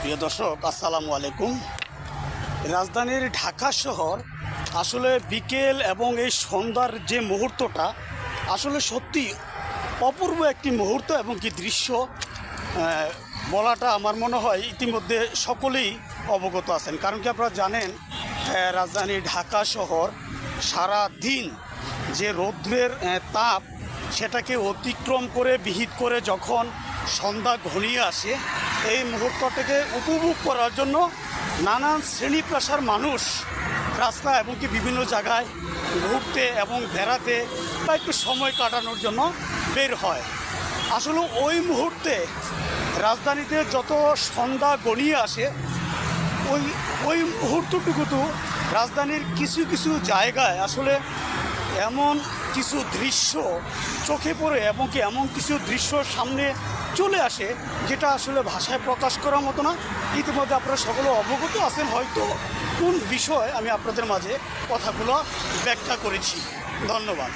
প্রিয় দর্শক, আসসালামু আলাইকুম। রাজধানীর ঢাকা শহর আসলে বিকেল এবং এই সন্ধ্যার যে মুহূর্তটা আসলে সত্যি অপূর্ব একটি মুহূর্ত এবং কি দৃশ্য বলাটা আমার মনে হয় ইতিমধ্যে সকলেই অবগত আছেন। কারণ কি আপনারা জানেন, রাজধানী ঢাকা শহর সারা দিন যে রৌদ্রের তাপ সেটাকে অতিক্রম করে বিহিত করে যখন সন্ধ্যা ঘনিয়ে আসে, এই মুহূর্তটাকে উপভোগ করার জন্য নানান শ্রেণী পেশার মানুষ রাস্তা এবং কি বিভিন্ন জায়গায় ঘুরতে এবং বেড়াতে বা একটু সময় কাটানোর জন্য বের হয়। আসলে ওই মুহূর্তে রাজধানীতে যত সন্ধ্যা গড়িয়ে আসে ওই মুহূর্তটুকু রাজধানীর কিছু কিছু জায়গায় আসলে এমন কিছু দৃশ্য চোখে পড়ে এবং কি এমন কিছু দৃশ্য সামনে চলে আসে যেটা আসলে ভাষায় প্রকাশ করার মতো না। ইতিমধ্যে আপনারা সকলে অবগত আছেন হয়তো কোন বিষয় আমি আপনাদের মাঝে কথাগুলো ব্যাখ্যা করেছি। ধন্যবাদ।